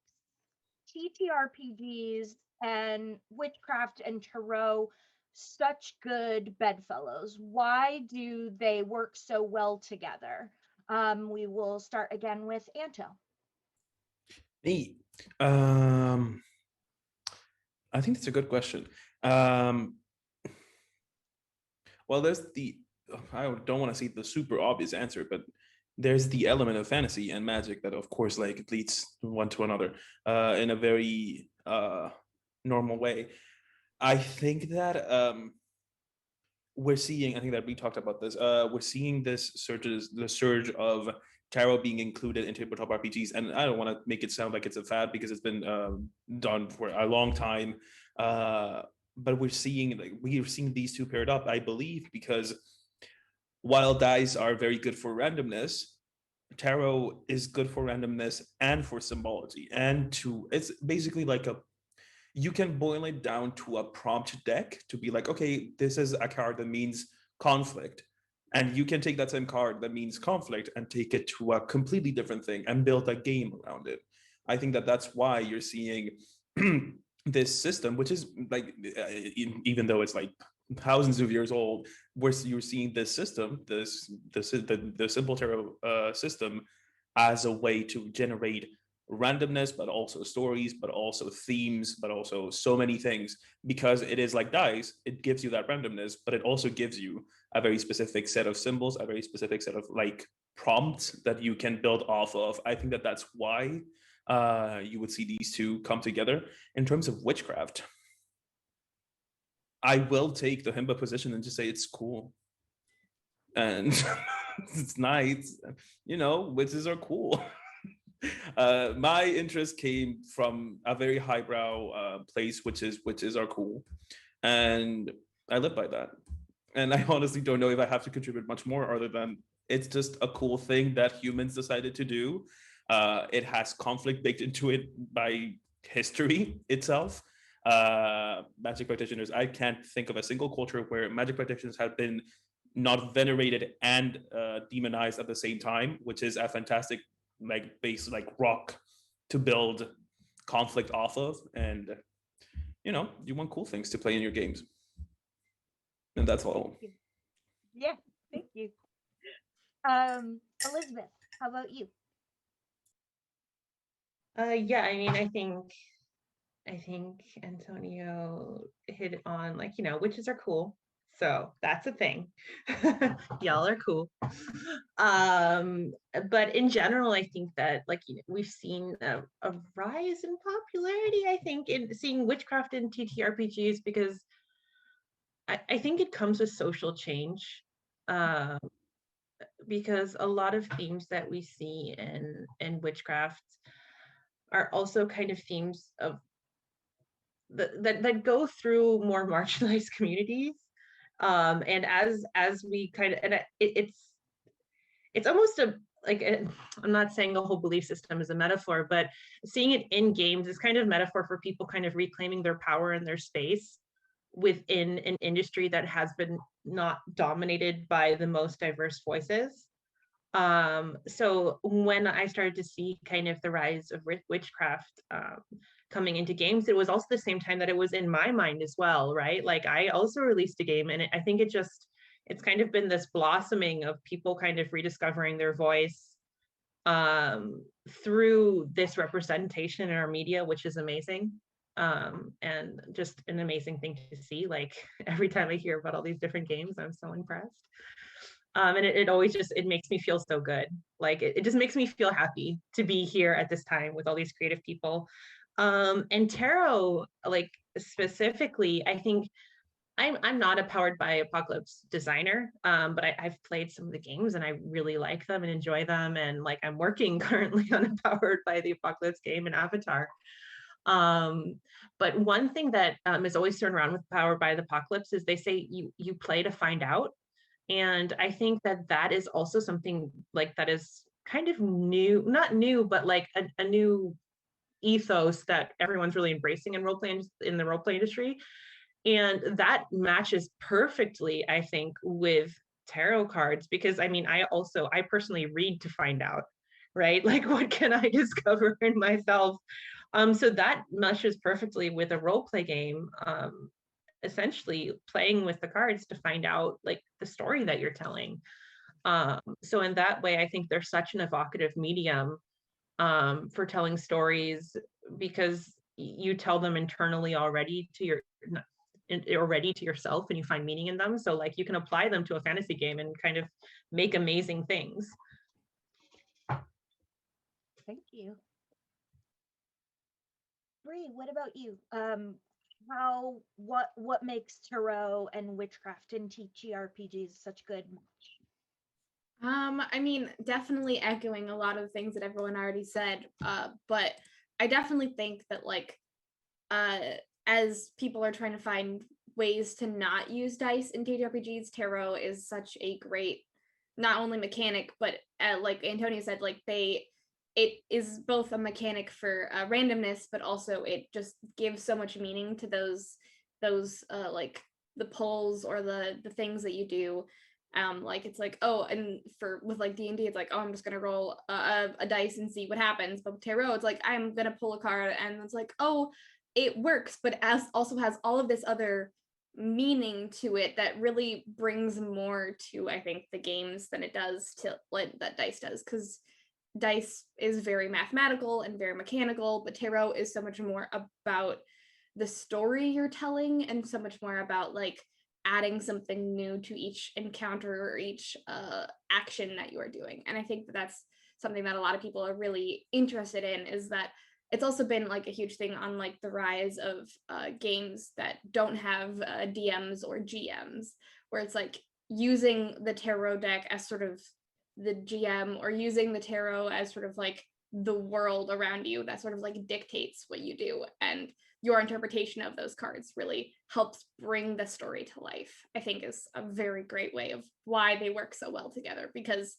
TTRPGs and Witchcraft and Tarot such good bedfellows? Why do they work so well together? We will start again with Anto. Me. I think that's a good question. Well, there's I don't want to say the super obvious answer, but there's the element of fantasy and magic that, of course, like leads one to another in a very normal way. I think that we're seeing, I think that we talked about this, we're seeing the surge of tarot being included in tabletop RPGs. And I don't want to make it sound like it's a fad, because it's been done for a long time. But we're seeing these two paired up, I believe, because while dice are very good for randomness, tarot is good for randomness and for symbology. And it's basically like you can boil it down to a prompt deck to be like, okay, this is a card that means conflict. And you can take that same card that means conflict and take it to a completely different thing and build a game around it. I think that that's why you're seeing this system, which is like, even though it's like thousands of years old, where you're seeing this system, the simple tarot system, as a way to generate randomness, but also stories, but also themes, but also so many things, because it is like dice. It gives you that randomness, but it also gives you a very specific set of symbols, a very specific set of like prompts that you can build off of. I think that that's why you would see these two come together. In terms of Witchcraft, I will take the himba position and just say it's cool. And it's nice. You know, witches are cool. My interest came from a very highbrow place, which is witches are cool. And I live by that. And I honestly don't know if I have to contribute much more, other than it's just a cool thing that humans decided to do. It has conflict baked into it by history itself. Magic practitioners, I can't think of a single culture where magic practitioners have been not venerated and demonized at the same time, which is a fantastic like base, like rock to build conflict off of. And you know, you want cool things to play in your games. And that's all. Yeah, thank you. Elizabeth, how about you? Yeah, I mean, I think Antonio hit on, like, you know, witches are cool. So that's a thing. Y'all are cool. But in general, I think that, like, you know, we've seen a rise in popularity, I think, in seeing Witchcraft in TTRPGs, because I think it comes with social change. Because a lot of themes that we see in Witchcraft are also kind of themes of that go through more marginalized communities. And as we kind of, and it's almost I'm not saying the whole belief system is a metaphor, but seeing it in games is kind of metaphor for people kind of reclaiming their power and their space within an industry that has been not dominated by the most diverse voices. So when I started to see kind of the rise of witchcraft coming into games, it was also the same time that it was in my mind as well, right? Like I also released a game, and I think it's kind of been this blossoming of people kind of rediscovering their voice through this representation in our media, which is amazing. And just an amazing thing to see. Like every time I hear about all these different games, I'm so impressed. And it always just, it makes me feel so good. Like it just makes me feel happy to be here at this time with all these creative people. And tarot, like specifically, I think I'm not a Powered by Apocalypse designer, but I've played some of the games and I really like them and enjoy them. And like I'm working currently on a Powered by the Apocalypse game in Avatar. But one thing that is always thrown around with Powered by the Apocalypse is they say you play to find out. And I think that is also something like that is kind of new, not new, but like a new ethos that everyone's really embracing in in the role play industry. And that matches perfectly, I think, with tarot cards, because I mean, I personally read to find out, right? Like, what can I discover in myself? So that matches perfectly with a role play game, essentially playing with the cards to find out like the story that you're telling. So in that way, I think they're such an evocative medium for telling stories, because you tell them internally already to yourself, and you find meaning in them. So like you can apply them to a fantasy game and kind of make amazing things. Thank you. Bree, what about you? What makes tarot and witchcraft and TTRPGs such good match? I mean, definitely echoing a lot of the things that everyone already said, but I definitely think that like as people are trying to find ways to not use dice in TTRPGs, tarot is such a great, not only mechanic, but like Antonia said, like it is both a mechanic for randomness, but also it just gives so much meaning to those like the pulls or the things that you do. Like it's like, oh, and with like D&D, it's like, oh, I'm just gonna roll a dice and see what happens. But with tarot, it's like I'm gonna pull a card, and it's like, oh, it works, but also has all of this other meaning to it that really brings more to, I think, the games than it does to what that dice does, because dice is very mathematical and very mechanical, but tarot is so much more about the story you're telling, and so much more about like adding something new to each encounter or each action that you are doing. And I think that's something that a lot of people are really interested in, is that it's also been like a huge thing on like the rise of games that don't have DMs or GMs, where it's like using the tarot deck as sort of the GM, or using the tarot as sort of like the world around you that sort of like dictates what you do, and your interpretation of those cards really helps bring the story to life. I think is a very great way of why they work so well together. Because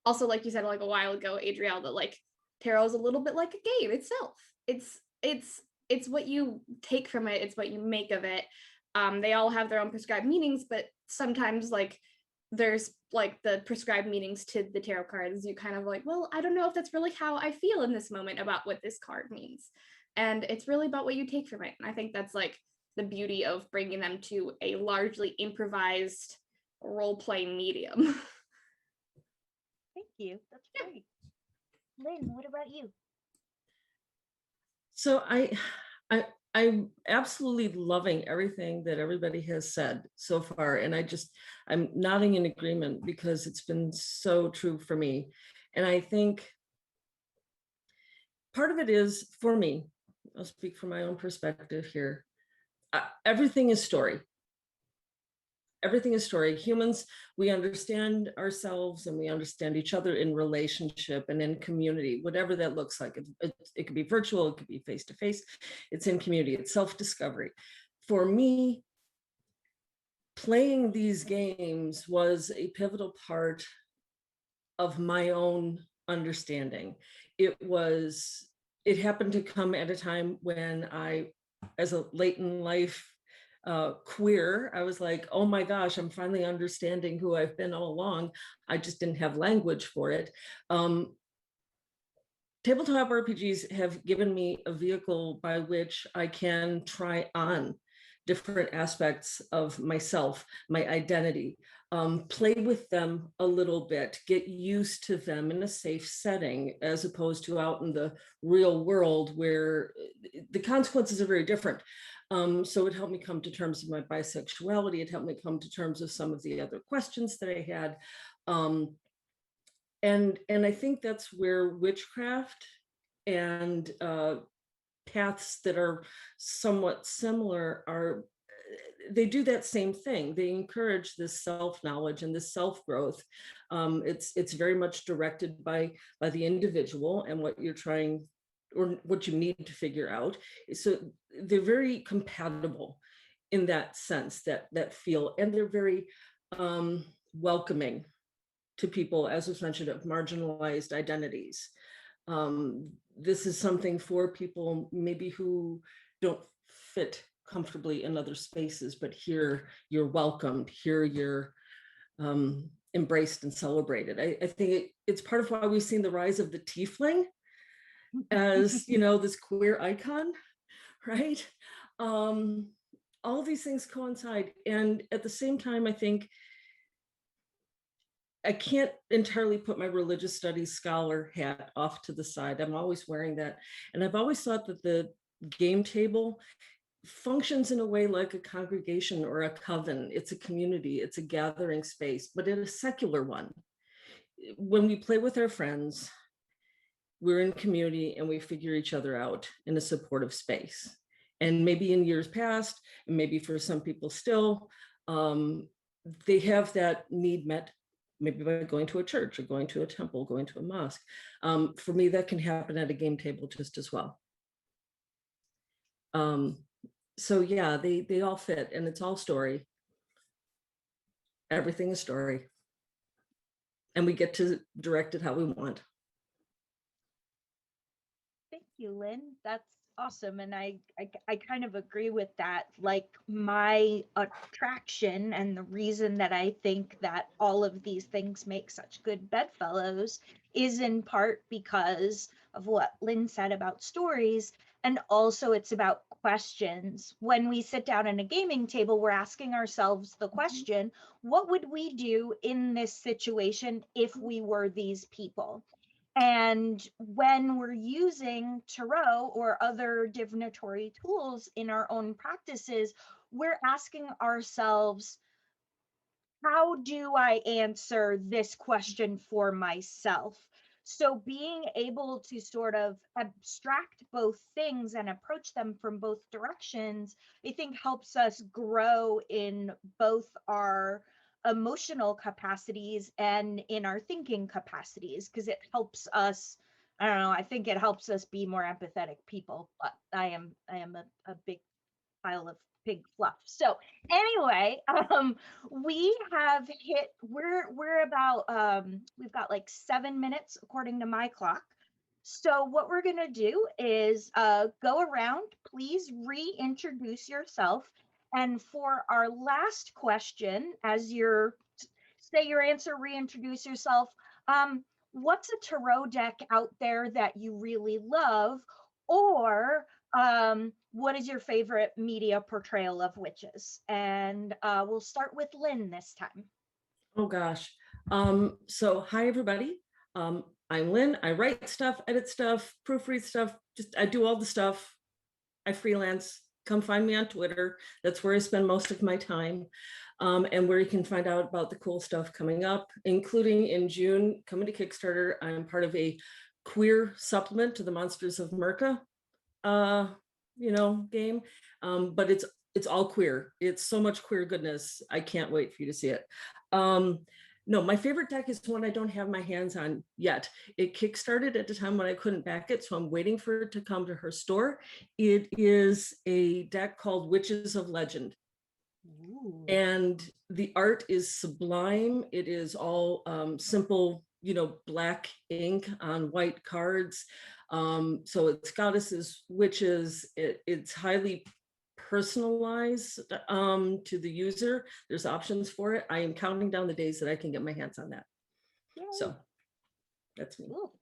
also, like you said like a while ago, Adrielle, that like tarot is a little bit like a game itself. It's what you take from it, it's what you make of it. They all have their own prescribed meanings, but sometimes like there's like the prescribed meanings to the tarot cards. You kind of like, well, I don't know if that's really how I feel in this moment about what this card means. And it's really about what you take from it. And I think that's like the beauty of bringing them to a largely improvised role-play medium. Thank you. That's great. Lynn, what about you? So I'm absolutely loving everything that everybody has said so far. And I'm nodding in agreement, because it's been so true for me. And I think part of it is, for me, I'll speak from my own perspective here, everything is story. Everything is story. Humans, we understand ourselves and we understand each other in relationship and in community, whatever that looks like. It could be virtual, it could be face-to-face. It's in community, it's self-discovery. For me, playing these games was a pivotal part of my own understanding. It happened to come at a time when I, as a late in life queer, I was like, oh my gosh, I'm finally understanding who I've been all along. I just didn't have language for it. Tabletop RPGs have given me a vehicle by which I can try on different aspects of myself, my identity, play with them a little bit, get used to them in a safe setting, as opposed to out in the real world where the consequences are very different. So it helped me come to terms with my bisexuality. It helped me come to terms with some of the other questions that I had. And I think that's where witchcraft and paths that are somewhat similar they do that same thing. They encourage this self-knowledge and this self-growth. It's very much directed by the individual and what you're trying or what you need to figure out. So they're very compatible in that sense, that feel, and they're very welcoming to people, as was mentioned, of marginalized identities. This is something for people maybe who don't fit comfortably in other spaces, but here you're welcomed, here you're embraced and celebrated. I think it's part of why we've seen the rise of the tiefling as, this queer icon, right? All of these things coincide. And at the same time, I think I can't entirely put my religious studies scholar hat off to the side. I'm always wearing that. And I've always thought that the game table functions in a way like a congregation or a coven. It's a community, it's a gathering space, but in a secular one. When we play with our friends, we're in community and we figure each other out in a supportive space. And maybe in years past, and maybe for some people still, they have that need met, maybe by going to a church or going to a temple, going to a mosque. For me, that can happen at a game table just as well. So yeah, they all fit, and it's all story. Everything is story. And we get to direct it how we want. Thank you, Lynn. That's awesome. And I kind of agree with that. Like, my attraction and the reason that I think that all of these things make such good bedfellows is in part because of what Lynn said about stories. And also it's about questions. When we sit down at a gaming table, we're asking ourselves the question, what would we do in this situation if we were these people? And when we're using tarot or other divinatory tools in our own practices, we're asking ourselves, how do I answer this question for myself? So being able to sort of abstract both things and approach them from both directions, I think helps us grow in both our emotional capacities and in our thinking capacities, because it helps us, I don't know, I think it helps us be more empathetic people, but I am a big pile of pig fluff. So anyway, we have hit, we're about, we've got like 7 minutes according to my clock. So what we're gonna do is go around, please reintroduce yourself. And for our last question, as you're, say your answer, reintroduce yourself. What's a tarot deck out there that you really love? Or what is your favorite media portrayal of witches? And we'll start with Lynn this time. Oh gosh. So hi everybody. I'm Lynn. I write stuff, edit stuff, proofread stuff. I do all the stuff. I freelance. Come find me on Twitter. That's where I spend most of my time, and where you can find out about the cool stuff coming up, including in June, coming to Kickstarter. I'm part of a queer supplement to the Monsters of Merca game, but it's all queer. It's so much queer goodness. I can't wait for you to see it. No, my favorite deck is one I don't have my hands on yet. It kickstarted at the time when I couldn't back it, so I'm waiting for it to come to her store. It is a deck called Witches of Legend. Ooh. And the art is sublime. It is all simple black ink on white cards. So it's goddesses, witches. It's highly personalized to the user. There's options for it. I am counting down the days that I can get my hands on that. Yay. So that's me. Cool.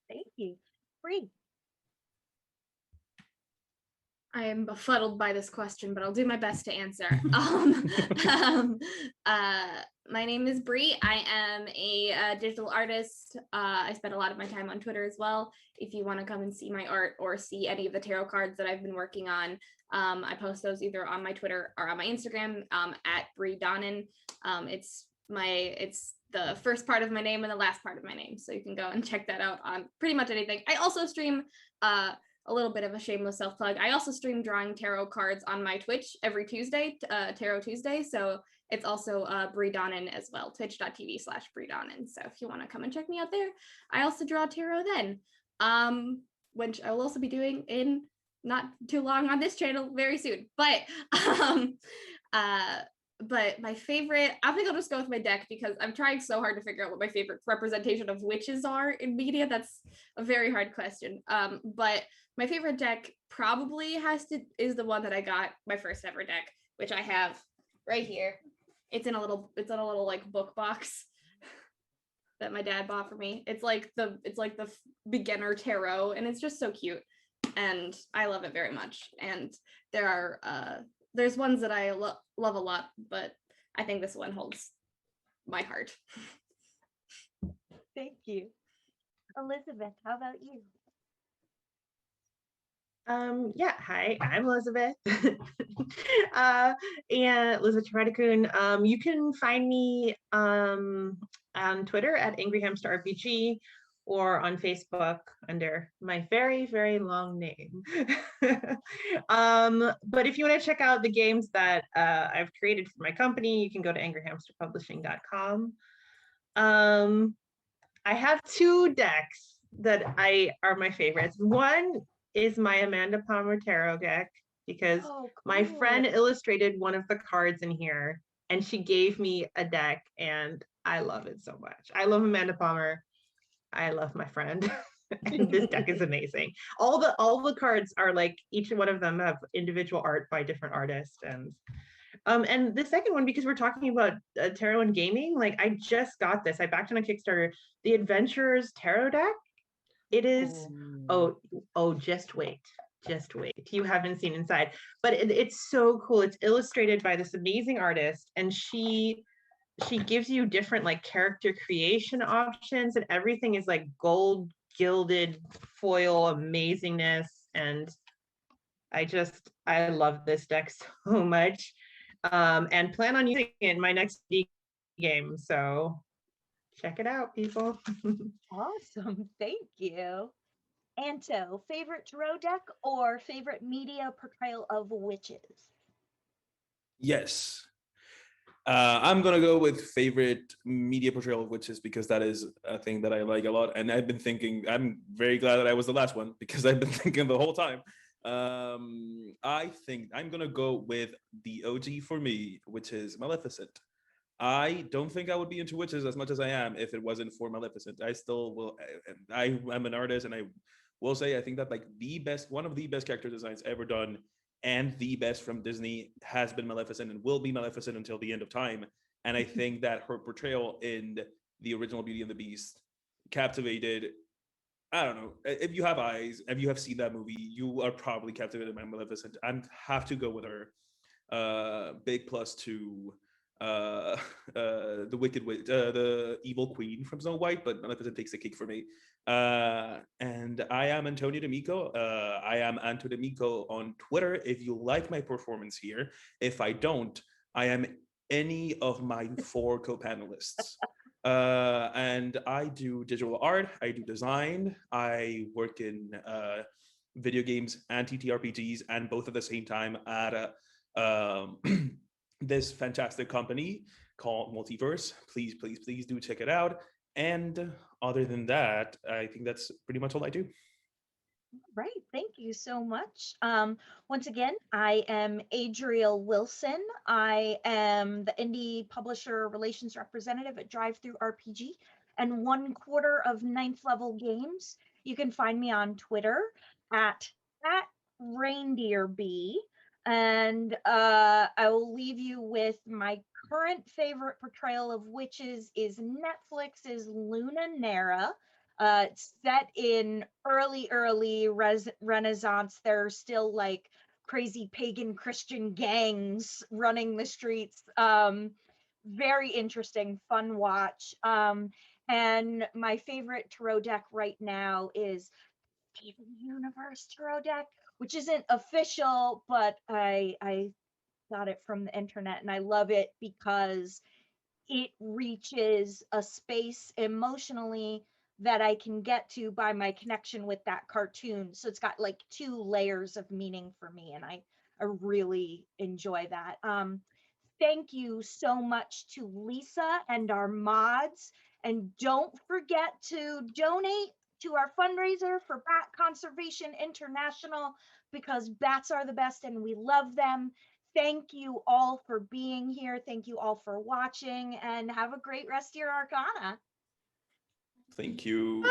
Thank you. Bree. I am befuddled by this question, but I'll do my best to answer. My name is Bree. I am a digital artist. I spend a lot of my time on Twitter as well. If you want to come and see my art or see any of the tarot cards that I've been working on, I post those either on my Twitter or on my Instagram at Bree Donnan. It's the first part of my name and the last part of my name, so you can go and check that out on pretty much anything. I also stream a little bit of a shameless self-plug. I also stream drawing tarot cards on my Twitch every Tuesday, Tarot Tuesday. So it's also Bree Donnan as well, twitch.tv/Bree Donnan. So if you want to come and check me out there, I also draw tarot then, which I will also be doing in not too long on this channel very soon. But my favorite, I think I'll just go with my deck because I'm trying so hard to figure out what my favorite representation of witches are in media. That's a very hard question. But my favorite deck probably is the one that I got, my first ever deck, which I have right here. It's in a little like book box that my dad bought for me. It's like the beginner tarot, and it's just so cute, and I love it very much. And there's ones that I love a lot, but I think this one holds my heart. Thank you. Elizabeth, how about you? Yeah, hi, I'm Elizabeth. And Elizabeth Redicoon. You can find me on Twitter at Angry Hamster RPG or on Facebook under my very, very long name. But if you want to check out the games that I've created for my company, you can go to angryhamsterpublishing.com. I have two decks that are my favorites. One is my Amanda Palmer tarot deck because my friend illustrated one of the cards in here and she gave me a deck and I love it so much. I love Amanda Palmer. I love my friend. And this deck is amazing. All the cards are like, each one of them have individual art by different artists. And the second one, because we're talking about tarot and gaming, like I just got this. I backed on a Kickstarter, the Adventurers Tarot deck. It is, just wait. You haven't seen inside, but it's so cool. It's illustrated by this amazing artist, and she gives you different like character creation options, and everything is like gold gilded foil amazingness. And I love this deck so much, and plan on using it in my next game. So check it out, people. Awesome. Thank you. Anto, favorite tarot deck or favorite media portrayal of witches? Yes. I'm gonna go with favorite media portrayal of witches because that is a thing that I like a lot. And I've been thinking, I'm very glad that I was the last one because I've been thinking the whole time. I think I'm gonna go with the OG for me, which is Maleficent. I don't think I would be into witches as much as I am if it wasn't for Maleficent. I still will. I am an artist, and I will say I think that like one of the best character designs ever done, and the best from Disney has been Maleficent and will be Maleficent until the end of time. And I think that her portrayal in the original Beauty and the Beast captivated. I don't know. If you have eyes, if you have seen that movie, you are probably captivated by Maleficent. I have to go with her. Big plus to the Wicked Witch, the evil queen from Snow White, but Maleficent takes the cake for me. And I am Antonio D'Amico. I am Anto D'Amico on Twitter if you like my performance here. If I don't, I am any of my 4 co-panelists. And I do digital art, I do design, I work in video games and TTRPGs, and both at the same time at this fantastic company called Multiverse. Please do check it out. And other than that, I think that's pretty much all I do. Right. Thank you so much. Once again, I am Adriel Wilson. I am the indie publisher relations representative at Drive Through RPG. and 1/4 of 9th level games. You can find me on Twitter at reindeerbee. And I will leave you with my current favorite portrayal of witches is Netflix's Luna Nera. It's set in early Renaissance. There are still like crazy pagan Christian gangs running the streets. Very interesting, fun watch. And my favorite tarot deck right now is Steven Universe tarot deck, which isn't official, but I got it from the internet and I love it because it reaches a space emotionally that I can get to by my connection with that cartoon. So it's got like 2 layers of meaning for me, and I really enjoy that. Thank you so much to Lisa and our mods. And don't forget to donate to our fundraiser for Bat Conservation International, because bats are the best and we love them. Thank you all for being here. Thank you all for watching, and have a great rest of your ArCONa. Thank you.